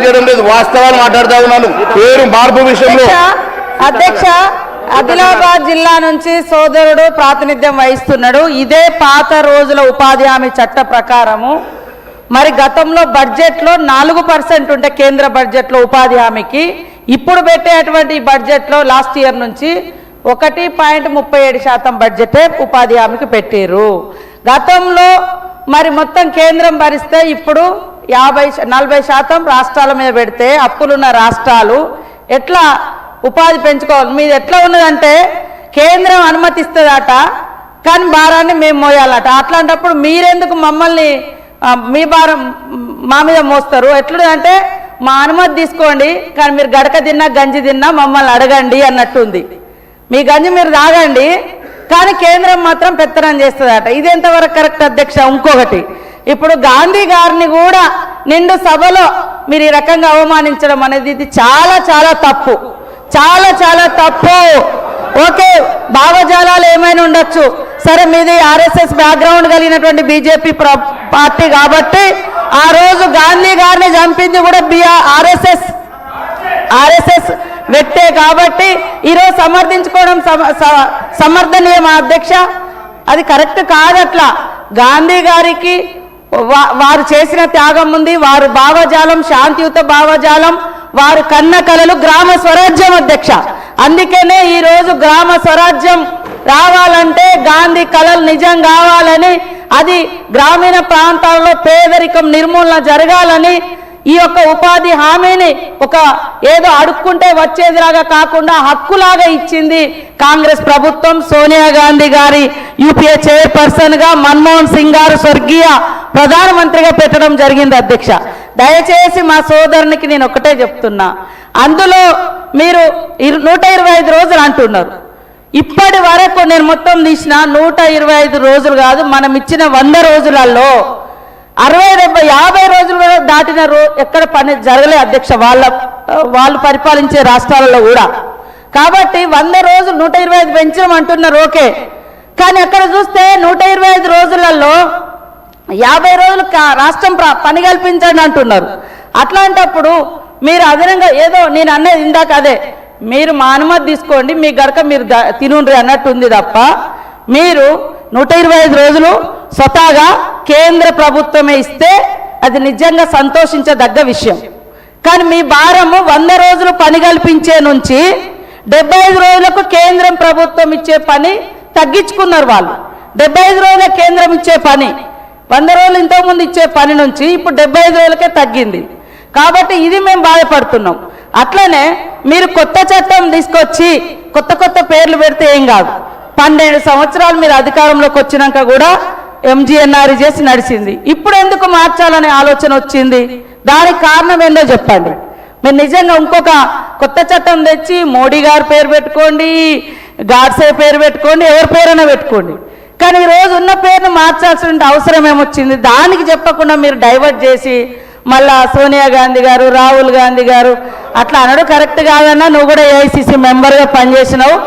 Divert చేయడం లేదు, వాస్తవాలు మాట్లాడుతా ఉన్నాను. పేరు మార్పు విషయంలో అధ్యక్ష ఆదిలాబాద్ జిల్లా నుంచి సోదరుడు ప్రాతినిధ్యం వహిస్తున్నాడు. ఇదే పాత రోజుల ఉపాధి హామీ చట్ట ప్రకారము మరి గతంలో బడ్జెట్లో 4% ఉంటే కేంద్ర బడ్జెట్లో ఉపాధి హామీకి, ఇప్పుడు పెట్టేటువంటి బడ్జెట్లో లాస్ట్ ఇయర్ నుంచి 1.37% బడ్జెటే ఉపాధి హామీకి పెట్టారు. గతంలో మరి మొత్తం కేంద్రం భరిస్తే ఇప్పుడు 40% రాష్ట్రాల మీద పెడితే అప్పులున్న రాష్ట్రాలు ఎట్లా ఉపాధి పెంచుకోవాలి? మీది ఎట్లా ఉన్నదంటే కేంద్రం అనుమతిస్తుందట కానీ భారాన్ని మేము మోయాలట. అట్లాంటప్పుడు మీరెందుకు మమ్మల్ని మీ భారం మా మీద మోస్తారు? ఎట్లుందంటే మా అనుమతి తీసుకోండి కానీ మీరు గడక తిన్నా గంజి తిన్నా మమ్మల్ని అడగండి అన్నట్టుంది. మీ గంజి మీరు తాగండి కానీ కేంద్రం మాత్రం పెత్తనం చేస్తుందట. ఇది ఎంతవరకు కరెక్ట్ అధ్యక్ష? ఇంకొకటి, ఇప్పుడు గాంధీ గారిని కూడా నిండు సభలో మీరు ఈ రకంగా అవమానించడం అనేది ఇది చాలా చాలా తప్పు, చాలా చాలా తప్పు. ఓకే, భావజాలాలు ఏమైనా ఉండొచ్చు, సరే మీది ఆర్ఎస్ఎస్ బ్యాక్గ్రౌండ్ కలిగినటువంటి బీజేపీ పార్టీ కాబట్టి ఆ రోజు గాంధీ గారిని చంపింది కూడా ఆర్ఎస్ఎస్ వ్యక్తే కాబట్టి ఈరోజు సమర్థించుకోవడం సమర్థనీయమా అధ్యక్ష? అది కరెక్ట్ కాదట్లా. గాంధీ గారికి వారు చేసిన త్యాగం ఉంది, వారు భావజాలం శాంతియుత భావజాలం, వారు కన్న కలలు గ్రామ స్వరాజ్యం అధ్యక్ష. అందుకనే ఈరోజు గ్రామ స్వరాజ్యం రావాలంటే గాంధీ కలలు నిజం కావాలని, అది గ్రామీణ ప్రాంతాల్లో పేదరికం నిర్మూలన జరగాలని ఈ యొక్క ఉపాధి హామీని ఒక ఏదో అడుక్కుంటే వచ్చేదిలాగా కాకుండా హక్కులాగా ఇచ్చింది కాంగ్రెస్ ప్రభుత్వం. సోనియా గాంధీ గారి యూపీఏ చైర్పర్సన్ గా, మన్మోహన్ సింగ్ గారు స్వర్గీయ ప్రధానమంత్రిగా పెట్టడం జరిగింది అధ్యక్ష. దయచేసి మా సోదరునికి నేను ఒకటే చెప్తున్నా, అందులో మీరు 125 రోజులు అంటున్నారు. ఇప్పటి వరకు నేను మొత్తం తీసిన 125 రోజులు కాదు, మనం ఇచ్చిన 100 రోజులలో 60, 70, 50 రోజులు దాటిన ఎక్కడ పని జరగలే అధ్యక్ష వాళ్ళు పరిపాలించే రాష్ట్రాలలో కూడా. కాబట్టి 100 రోజులు 125 పెంచడం అంటున్నారు ఓకే, కానీ అక్కడ చూస్తే 125 రోజులలో 50 రోజులు రాష్ట్రం పని కల్పించండి అంటున్నారు. అట్లాంటప్పుడు మీరు అదనంగా ఏదో నేను అనేది ఇందాక అదే, మీరు మా అనుమతి తీసుకోండి మీ గడక మీరు తినుండ్రి అన్నట్టుంది తప్ప మీరు 125 రోజులు స్వతహాగా కేంద్ర ప్రభుత్వమే ఇస్తే అది నిజంగా సంతోషించదగ్గ విషయం. కానీ మీ భారము 100 రోజులు పని కల్పించే నుంచి 75 రోజులకు కేంద్రం ప్రభుత్వం ఇచ్చే పని తగ్గించుకున్నారు వాళ్ళు. 75 రోజుల కేంద్రం ఇచ్చే పని 100 రోజులు ఇంతకుముందు ఇచ్చే పని నుంచి ఇప్పుడు 75 రోజులకే తగ్గింది. కాబట్టి ఇది మేము బాధపడుతున్నాం. అట్లనే మీరు కొత్త చట్టం తీసుకొచ్చి కొత్త పేర్లు పెడితే ఏం కాదు. 12 సంవత్సరాలు మీరు అధికారంలోకి వచ్చినాక కూడా ఎంజీఎన్ఆర్ చేసి నడిచింది. ఇప్పుడు ఎందుకు మార్చాలనే ఆలోచన వచ్చింది? దానికి కారణం ఏందో చెప్పండి. మీరు నిజంగా ఇంకొక కొత్త చట్టం తెచ్చి మోడీ గారి పేరు పెట్టుకోండి, గాడ్సే పేరు పెట్టుకోండి, ఎవరి పేరైనా పెట్టుకోండి, కానీ ఈరోజు ఉన్న పేరును మార్చాల్సిన అవసరం ఏమొచ్చింది? దానికి చెప్పకుండా మీరు డైవర్ట్ చేసి మళ్ళా సోనియా గాంధీ గారు, రాహుల్ గాంధీ గారు అట్లా అనడం కరెక్ట్ కాదన్నా. నువ్వు కూడా ఏఐసిసి మెంబర్గా పనిచేసినావు,